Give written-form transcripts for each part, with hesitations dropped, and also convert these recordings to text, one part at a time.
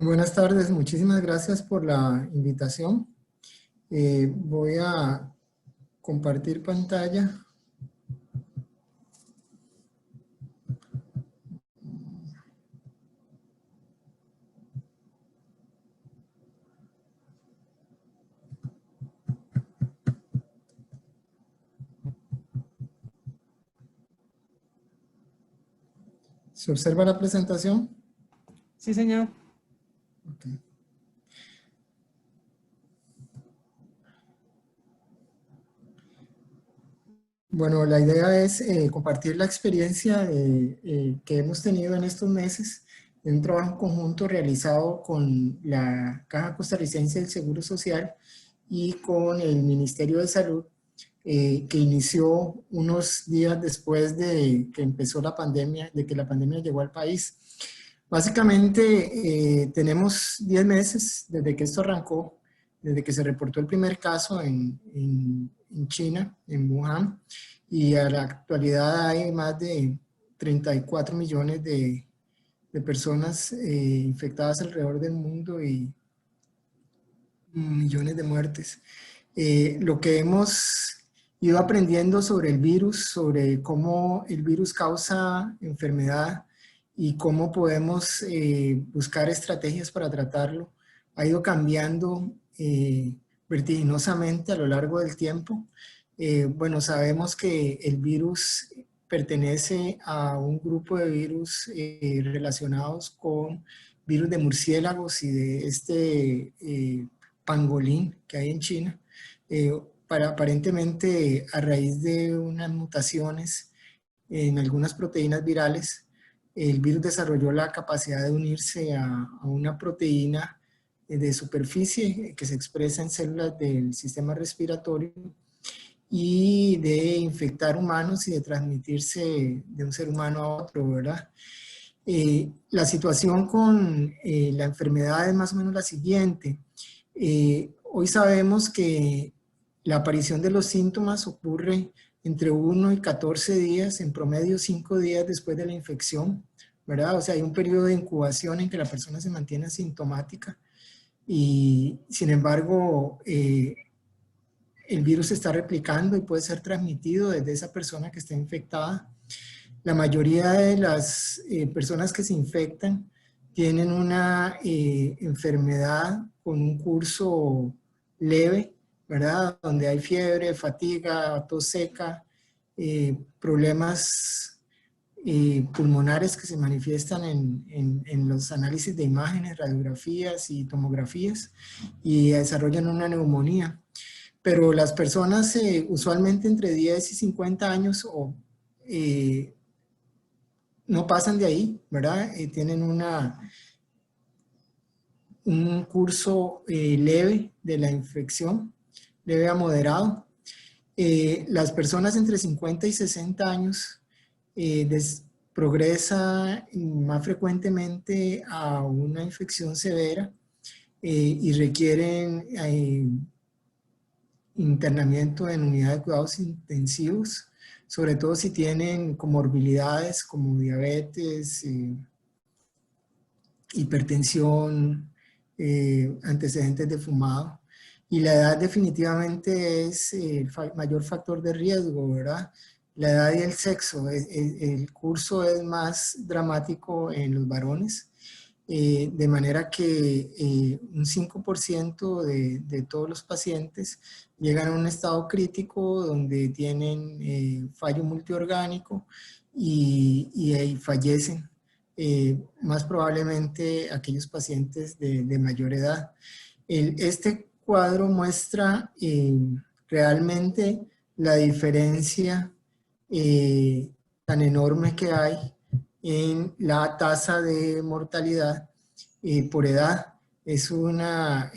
Buenas tardes, muchísimas gracias por la invitación. Voy a compartir pantalla. ¿Se observa la presentación? Sí, señor. Ok. Bueno, la idea es compartir la experiencia que hemos tenido en estos meses de un trabajo conjunto realizado con la Caja Costarricense del Seguro Social y con el Ministerio de Salud, que inició unos días después de que empezó la pandemia, de que la pandemia llegó al país. Básicamente, tenemos 10 meses desde que esto arrancó, desde que se reportó el primer caso en China, en Wuhan, y a la actualidad hay más de 34 millones de personas infectadas alrededor del mundo y millones de muertes. Lo que hemos ido aprendiendo sobre el virus, sobre cómo el virus causa enfermedad y cómo podemos buscar estrategias para tratarlo, ha ido cambiando vertiginosamente a lo largo del tiempo. Bueno, sabemos que el virus pertenece a un grupo de virus relacionados con virus de murciélagos y de pangolín que hay en China, aparentemente a raíz de unas mutaciones en algunas proteínas virales, el virus desarrolló la capacidad de unirse a una proteína de superficie que se expresa en células del sistema respiratorio y de infectar humanos y de transmitirse de un ser humano a otro, ¿verdad? La situación con la enfermedad es más o menos la siguiente. Hoy sabemos que la aparición de los síntomas ocurre entre 1 y 14 días, en promedio 5 días después de la infección, ¿verdad? O sea, hay un periodo de incubación en que la persona se mantiene asintomática y, sin embargo, el virus se está replicando y puede ser transmitido desde esa persona que está infectada. La mayoría de las personas que se infectan tienen una enfermedad con un curso leve, ¿verdad? Donde hay fiebre, fatiga, tos seca, problemas pulmonares que se manifiestan en los análisis de imágenes, radiografías y tomografías y desarrollan una neumonía. Pero las personas usualmente entre 10 y 50 años no pasan de ahí, ¿verdad? Tienen un curso leve de la infección, leve a moderado. Las personas entre 50 y 60 años progresa más frecuentemente a una infección severa y requieren internamiento en unidad de cuidados intensivos, sobre todo si tienen comorbilidades como diabetes, hipertensión, antecedentes de fumado. Y la edad definitivamente es el mayor factor de riesgo, ¿verdad? La edad y el sexo. El curso es más dramático en los varones, de manera que un 5% de todos los pacientes llegan a un estado crítico donde tienen fallo multiorgánico y fallecen. Más probablemente aquellos pacientes de mayor edad. Este cuadro muestra realmente la diferencia tan enorme que hay en la tasa de mortalidad por edad. Es una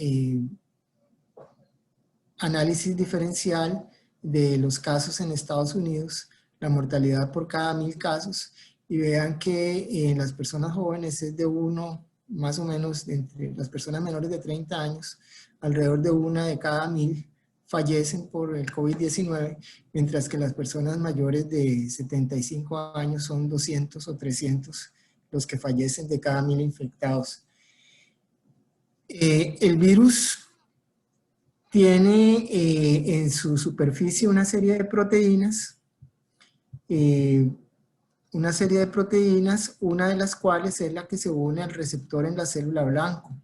análisis diferencial de los casos en Estados Unidos, la mortalidad por cada 1000 casos, y vean que en las personas jóvenes es de 1, más o menos, entre las personas menores de 30 años, alrededor de 1 de cada 1000 fallecen por el COVID-19, mientras que las personas mayores de 75 años son 200 o 300 los que fallecen de cada 1000 infectados. El virus tiene en su superficie una serie de proteínas, una de las cuales es la que se une al receptor en la célula blanco,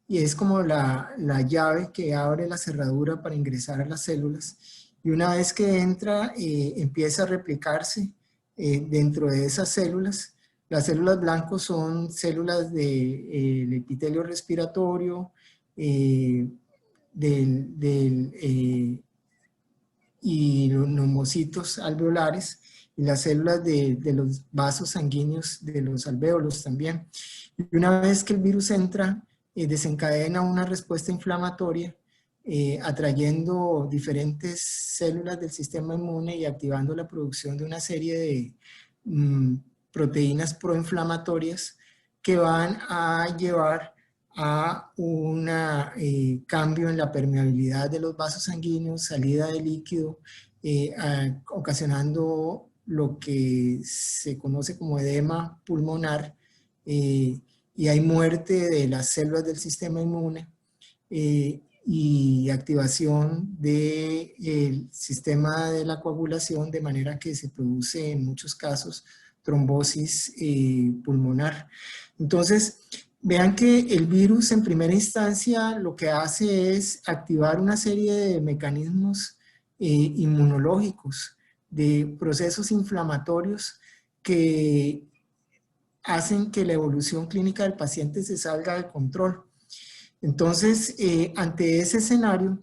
y es como la llave que abre la cerradura para ingresar a las células, y una vez que entra, empieza a replicarse dentro de esas células. Las células blancas son células del epitelio respiratorio, eh, y los neumocitos alveolares, y las células de los vasos sanguíneos de los alvéolos también. Y una vez que el virus entra, desencadena una respuesta inflamatoria, atrayendo diferentes células del sistema inmune y activando la producción de una serie de proteínas proinflamatorias que van a llevar a un cambio en la permeabilidad de los vasos sanguíneos, salida de líquido, ocasionando lo que se conoce como edema pulmonar, y hay muerte de las células del sistema inmune, y activación del sistema de la coagulación, de manera que se produce en muchos casos trombosis pulmonar. Entonces, vean que el virus en primera instancia lo que hace es activar una serie de mecanismos inmunológicos, de procesos inflamatorios que hacen que la evolución clínica del paciente se salga de control. Entonces, ante ese escenario,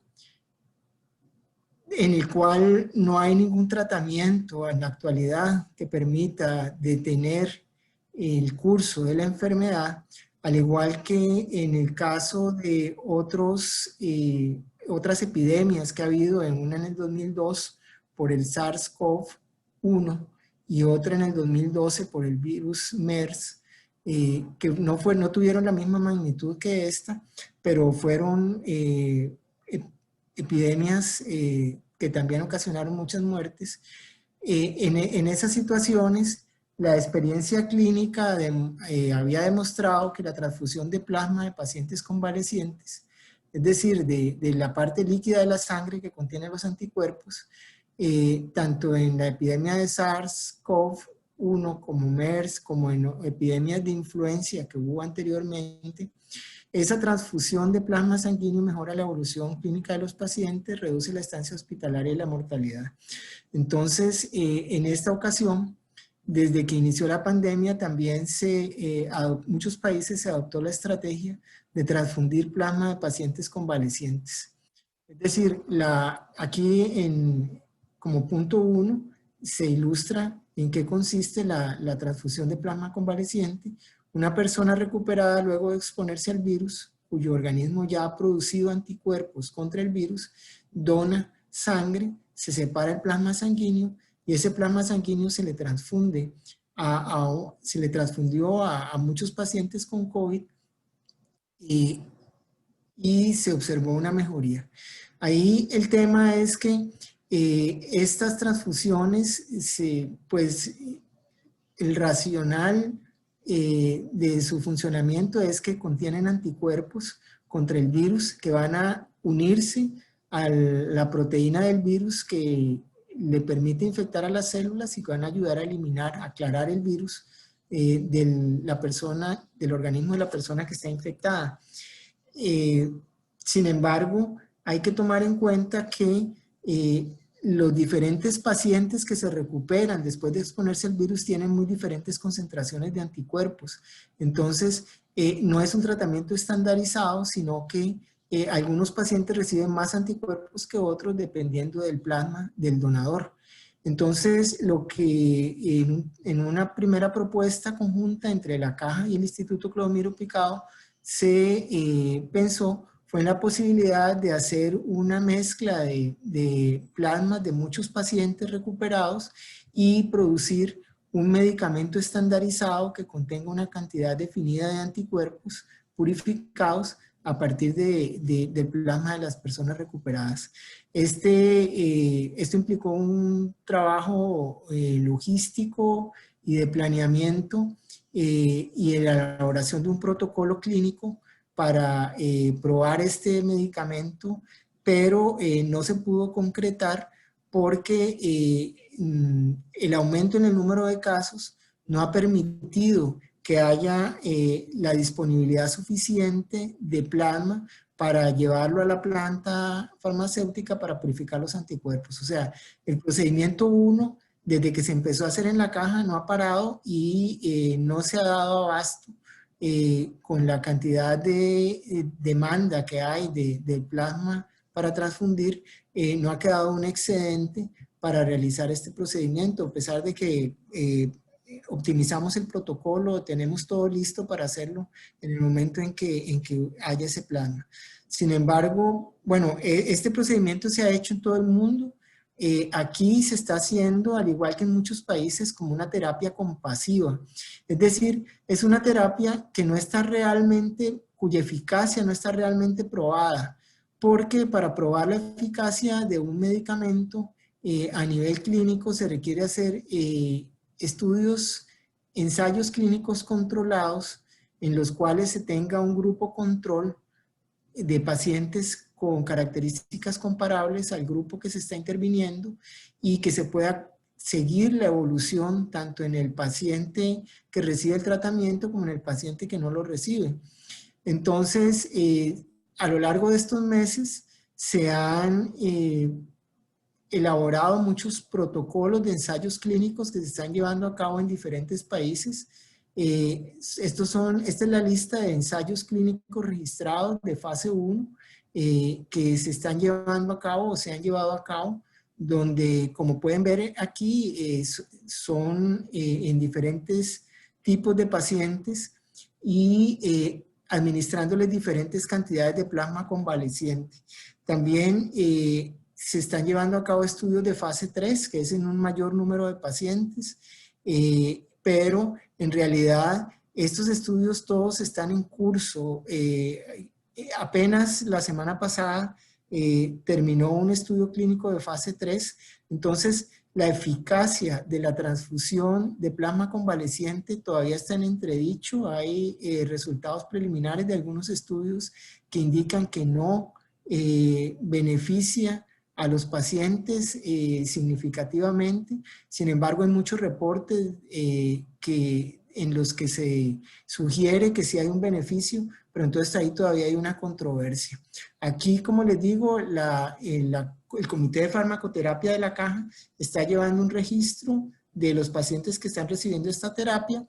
en el cual no hay ningún tratamiento en la actualidad que permita detener el curso de la enfermedad, al igual que en el caso de otras epidemias que ha habido, una en el 2002 por el SARS-CoV-1 y otra en el 2012 por el virus MERS, que no tuvieron la misma magnitud que esta, pero fueron epidemias que también ocasionaron muchas muertes. En esas situaciones, la experiencia clínica había demostrado que la transfusión de plasma de pacientes convalecientes, es decir, de la parte líquida de la sangre que contiene los anticuerpos, tanto en la epidemia de SARS-CoV-1 como MERS, como en epidemias de influencia que hubo anteriormente, esa transfusión de plasma sanguíneo mejora la evolución clínica de los pacientes, reduce la estancia hospitalaria y la mortalidad. Entonces, en esta ocasión, desde que inició la pandemia, también muchos países se adoptó la estrategia de transfundir plasma de pacientes convalecientes. Es decir, aquí como punto 1 se ilustra en qué consiste la transfusión de plasma convaleciente. Una persona recuperada luego de exponerse al virus, cuyo organismo ya ha producido anticuerpos contra el virus, dona sangre, se separa el plasma sanguíneo y ese plasma sanguíneo se le transfunde se le transfundió a muchos pacientes con COVID y se observó una mejoría. Ahí el tema es que estas transfusiones, pues el racional de su funcionamiento es que contienen anticuerpos contra el virus que van a unirse a la proteína del virus que le permite infectar a las células y que van a ayudar a eliminar, a aclarar el virus del organismo de la persona que está infectada. Sin embargo, hay que tomar en cuenta que los diferentes pacientes que se recuperan después de exponerse al virus tienen muy diferentes concentraciones de anticuerpos. Entonces, no es un tratamiento estandarizado, sino que algunos pacientes reciben más anticuerpos que otros dependiendo del plasma del donador. Entonces, lo que en una primera propuesta conjunta entre la Caja y el Instituto Clodomiro Picado se pensó fue en la posibilidad de hacer una mezcla de plasmas de muchos pacientes recuperados y producir un medicamento estandarizado que contenga una cantidad definida de anticuerpos purificados a partir del plasma de las personas recuperadas. Esto implicó un trabajo logístico y de planeamiento y en la elaboración de un protocolo clínico para probar este medicamento, pero no se pudo concretar porque el aumento en el número de casos no ha permitido que haya la disponibilidad suficiente de plasma para llevarlo a la planta farmacéutica para purificar los anticuerpos. O sea, el procedimiento 1, desde que se empezó a hacer en la caja, no ha parado y no se ha dado abasto con la cantidad de demanda que hay de plasma para transfundir, no ha quedado un excedente para realizar este procedimiento, a pesar de que optimizamos el protocolo, tenemos todo listo para hacerlo en el momento en que haya ese plasma. Sin embargo, bueno, este procedimiento se ha hecho en todo el mundo. Aquí se está haciendo, al igual que en muchos países, como una terapia compasiva. Es decir, es una terapia que no está realmente, cuya eficacia no está realmente probada, porque para probar la eficacia de un medicamento a nivel clínico se requiere hacer estudios, ensayos clínicos controlados en los cuales se tenga un grupo control de pacientes con características comparables al grupo que se está interviniendo y que se pueda seguir la evolución tanto en el paciente que recibe el tratamiento como en el paciente que no lo recibe. Entonces, a lo largo de estos meses se han elaborado muchos protocolos de ensayos clínicos que se están llevando a cabo en diferentes países. Esta es la lista de ensayos clínicos registrados de fase 1 que se están llevando a cabo o se han llevado a cabo, donde, como pueden ver aquí, son en diferentes tipos de pacientes y administrándoles diferentes cantidades de plasma convaleciente. También se están llevando a cabo estudios de fase 3, que es en un mayor número de pacientes, pero en realidad estos estudios todos están en curso. Apenas la semana pasada terminó un estudio clínico de fase 3, entonces la eficacia de la transfusión de plasma convaleciente todavía está en entredicho. Hay resultados preliminares de algunos estudios que indican que no beneficia a los pacientes significativamente. Sin embargo, hay muchos reportes en los que se sugiere que sí hay un beneficio, pero entonces ahí todavía hay una controversia. Aquí, como les digo, el Comité de Farmacoterapia de la Caja está llevando un registro de los pacientes que están recibiendo esta terapia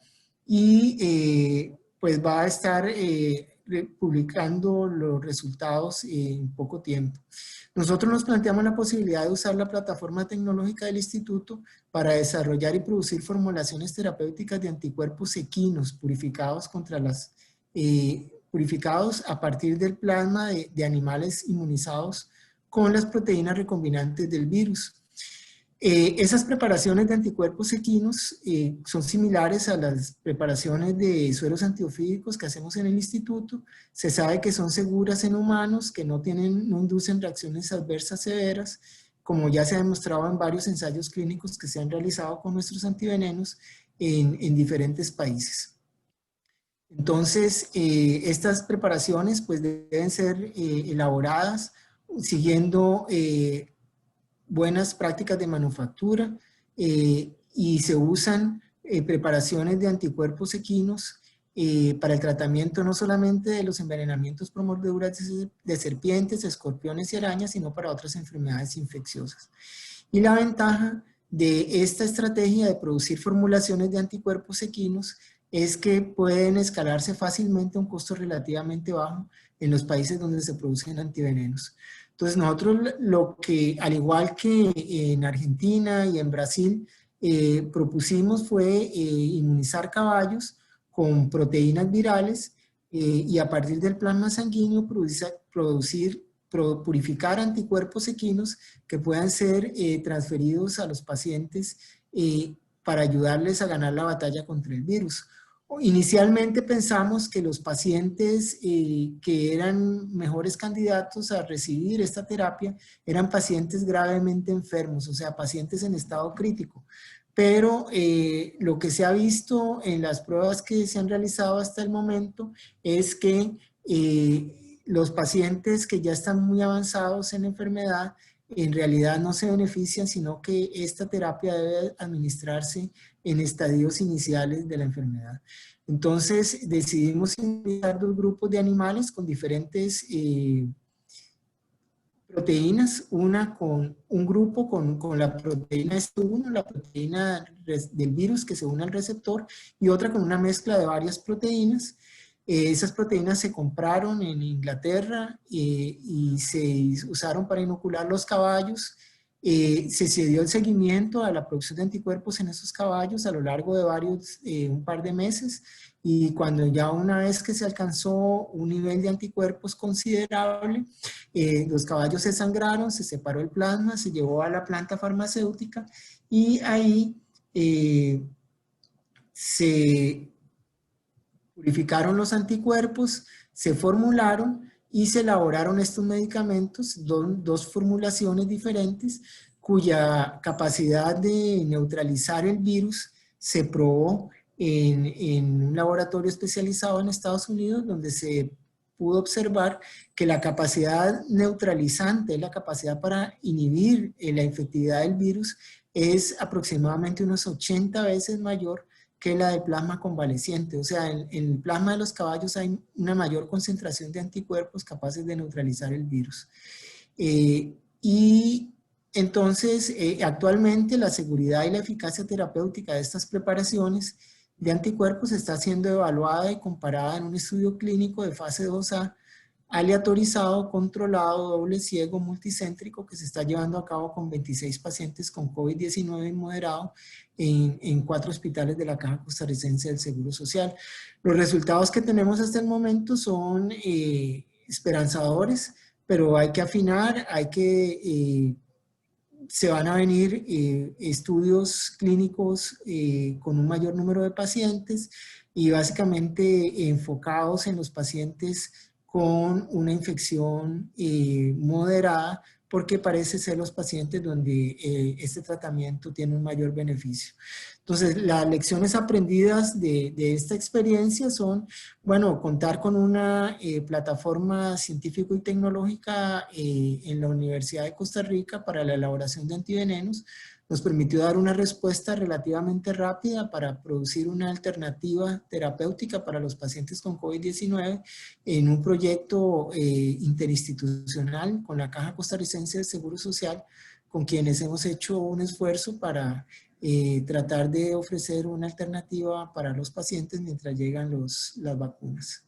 y pues va a estar publicando los resultados en poco tiempo. Nosotros nos planteamos la posibilidad de usar la plataforma tecnológica del instituto para desarrollar y producir formulaciones terapéuticas de anticuerpos equinos purificados purificados a partir del plasma de animales inmunizados con las proteínas recombinantes del virus. Esas preparaciones de anticuerpos equinos son similares a las preparaciones de sueros antiofídicos que hacemos en el instituto. Se sabe que son seguras en humanos, que no inducen reacciones adversas severas, como ya se ha demostrado en varios ensayos clínicos que se han realizado con nuestros antivenenos en diferentes países. Entonces, estas preparaciones pues deben ser elaboradas siguiendo buenas prácticas de manufactura y se usan preparaciones de anticuerpos equinos para el tratamiento no solamente de los envenenamientos por mordeduras de serpientes, escorpiones y arañas, sino para otras enfermedades infecciosas. Y la ventaja de esta estrategia de producir formulaciones de anticuerpos equinos es que pueden escalarse fácilmente a un costo relativamente bajo en los países donde se producen antivenenos. Entonces nosotros lo que, al igual que en Argentina y en Brasil, propusimos fue inmunizar caballos con proteínas virales y a partir del plasma sanguíneo purificar anticuerpos equinos que puedan ser transferidos a los pacientes para ayudarles a ganar la batalla contra el virus. Inicialmente pensamos que los pacientes que eran mejores candidatos a recibir esta terapia eran pacientes gravemente enfermos, o sea, pacientes en estado crítico. Pero lo que se ha visto en las pruebas que se han realizado hasta el momento es que los pacientes que ya están muy avanzados en la enfermedad en realidad no se benefician, sino que esta terapia debe administrarse en estadios iniciales de la enfermedad. Entonces decidimos iniciar 2 grupos de animales con diferentes proteínas, una con un grupo con la proteína S1, la proteína del virus que se une al receptor, y otra con una mezcla de varias proteínas. Esas proteínas se compraron en Inglaterra y se usaron para inocular los caballos. Se dio el seguimiento a la producción de anticuerpos en esos caballos a lo largo de un par de meses, y cuando ya una vez que se alcanzó un nivel de anticuerpos considerable, los caballos se sangraron, se separó el plasma, se llevó a la planta farmacéutica y ahí se purificaron los anticuerpos, se formularon y se elaboraron estos medicamentos, 2 formulaciones diferentes, cuya capacidad de neutralizar el virus se probó en un laboratorio especializado en Estados Unidos, donde se pudo observar que la capacidad neutralizante, la capacidad para inhibir la infectividad del virus, es aproximadamente unos 80 veces mayor que la del plasma convaleciente. O sea, en el plasma de los caballos hay una mayor concentración de anticuerpos capaces de neutralizar el virus. Y entonces, actualmente la seguridad y la eficacia terapéutica de estas preparaciones de anticuerpos está siendo evaluada y comparada en un estudio clínico de fase 2A, aleatorizado, controlado, doble ciego, multicéntrico, que se está llevando a cabo con 26 pacientes con COVID-19 moderado en 4 hospitales de la Caja Costarricense del Seguro Social. Los resultados que tenemos hasta el momento son esperanzadores, pero hay que afinar, se van a venir estudios clínicos con un mayor número de pacientes y básicamente enfocados en los pacientes con una infección moderada, porque parece ser los pacientes donde este tratamiento tiene un mayor beneficio. Entonces, las lecciones aprendidas de esta experiencia son, bueno, contar con una plataforma científico y tecnológica en la Universidad de Costa Rica para la elaboración de antivenenos. Nos permitió dar una respuesta relativamente rápida para producir una alternativa terapéutica para los pacientes con COVID-19 en un proyecto interinstitucional con la Caja Costarricense de Seguro Social, con quienes hemos hecho un esfuerzo para tratar de ofrecer una alternativa para los pacientes mientras llegan las vacunas.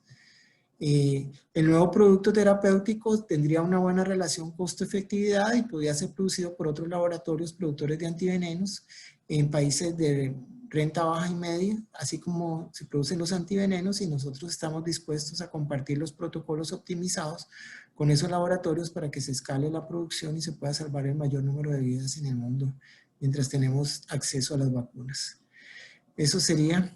El nuevo producto terapéutico tendría una buena relación costo-efectividad y podría ser producido por otros laboratorios productores de antivenenos en países de renta baja y media, así como se producen los antivenenos, y nosotros estamos dispuestos a compartir los protocolos optimizados con esos laboratorios para que se escale la producción y se pueda salvar el mayor número de vidas en el mundo mientras tenemos acceso a las vacunas. Eso sería.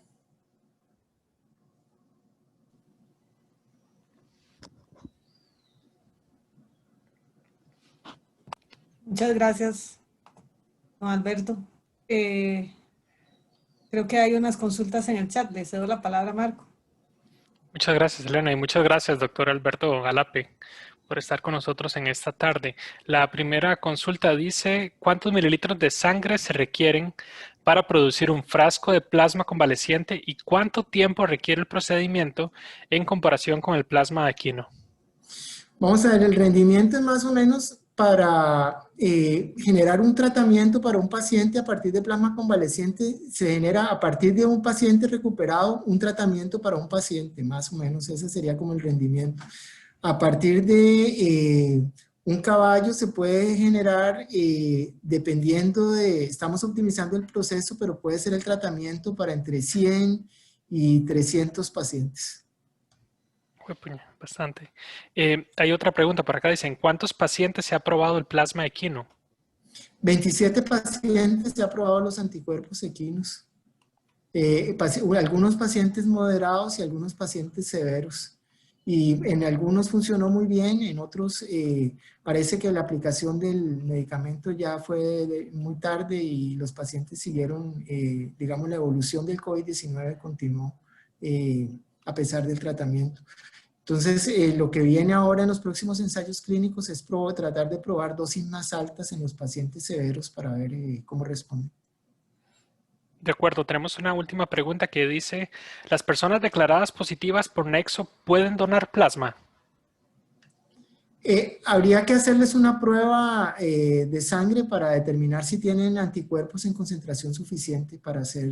Muchas gracias, don Alberto. Creo que hay unas consultas en el chat. Le cedo la palabra a Marco. Muchas gracias, Elena, y muchas gracias, doctor Alberto Galape, por estar con nosotros en esta tarde. La primera consulta dice, ¿cuántos mililitros de sangre se requieren para producir un frasco de plasma convaleciente y cuánto tiempo requiere el procedimiento en comparación con el plasma de Aquino? Vamos a ver, el rendimiento es más o menos para generar un tratamiento para un paciente a partir de plasma convaleciente, se genera a partir de un paciente recuperado un tratamiento para un paciente, más o menos ese sería como el rendimiento. A partir de un caballo se puede generar, dependiendo estamos optimizando el proceso, pero puede ser el tratamiento para entre 100 y 300 pacientes. Bastante. Hay otra pregunta por acá. Dicen, ¿cuántos pacientes se ha probado el plasma equino? 27 pacientes se ha probado los anticuerpos equinos. Algunos pacientes moderados y algunos pacientes severos. Y en algunos funcionó muy bien, en otros parece que la aplicación del medicamento ya fue muy tarde y los pacientes siguieron, digamos, la evolución del COVID-19 continuó a pesar del tratamiento. Entonces, lo que viene ahora en los próximos ensayos clínicos es tratar de probar dosis más altas en los pacientes severos para ver cómo responden. De acuerdo, tenemos una última pregunta que dice, ¿las personas declaradas positivas por Nexo pueden donar plasma? Habría que hacerles una prueba de sangre para determinar si tienen anticuerpos en concentración suficiente para ser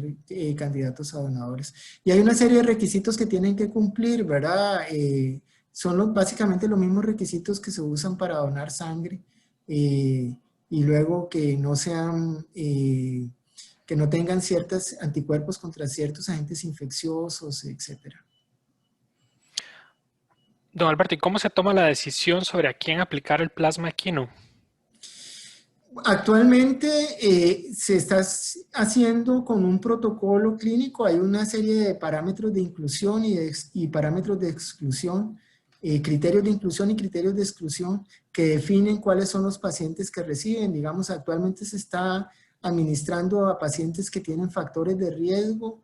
candidatos a donadores. Y hay una serie de requisitos que tienen que cumplir, ¿verdad? Son básicamente los mismos requisitos que se usan para donar sangre y luego que no sean, que no tengan ciertos anticuerpos contra ciertos agentes infecciosos, etcétera. Don Alberto, ¿y cómo se toma la decisión sobre a quién aplicar el plasma equino? Actualmente se está haciendo con un protocolo clínico, hay una serie de parámetros de inclusión y parámetros de exclusión, criterios de inclusión y criterios de exclusión que definen cuáles son los pacientes que reciben. Digamos, actualmente se está administrando a pacientes que tienen factores de riesgo,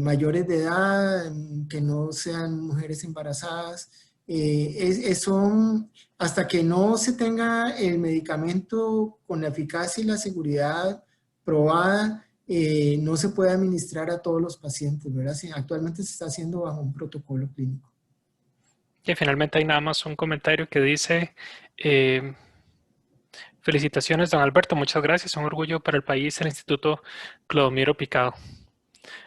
mayores de edad, que no sean mujeres embarazadas. Son, hasta que no se tenga el medicamento con la eficacia y la seguridad probada, no se puede administrar a todos los pacientes, ¿verdad? Actualmente se está haciendo bajo un protocolo clínico. Y finalmente hay nada más un comentario que dice, felicitaciones, don Alberto, muchas gracias, un orgullo para el país, el Instituto Clodomiro Picado.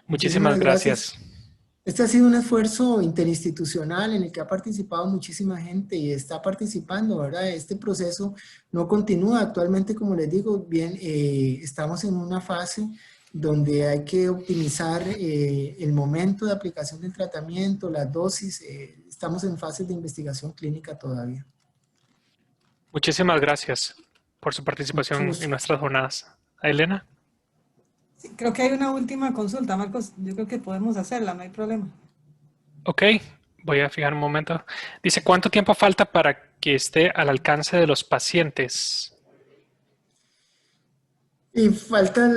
Muchísimas Muchísimas gracias. gracias. Este ha sido un esfuerzo interinstitucional en el que ha participado muchísima gente y está participando, ¿verdad? Este proceso no continúa actualmente, como les digo, bien, estamos en una fase donde hay que optimizar el momento de aplicación del tratamiento, las dosis, estamos en fases de investigación clínica todavía. Muchísimas gracias por su participación en nuestras jornadas. Elena. Sí, creo que hay una última consulta, Marcos. Yo creo que podemos hacerla, no hay problema. Ok, voy a fijar un momento. Dice, ¿cuánto tiempo falta para que esté al alcance de los pacientes? Y falta,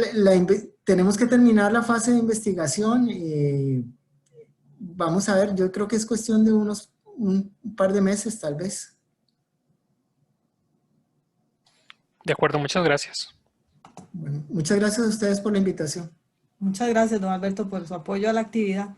tenemos que terminar la fase de investigación. Vamos a ver, yo creo que es cuestión de un par de meses tal vez. De acuerdo, muchas gracias. Bueno, muchas gracias a ustedes por la invitación. Muchas gracias, don Alberto, por su apoyo a la actividad.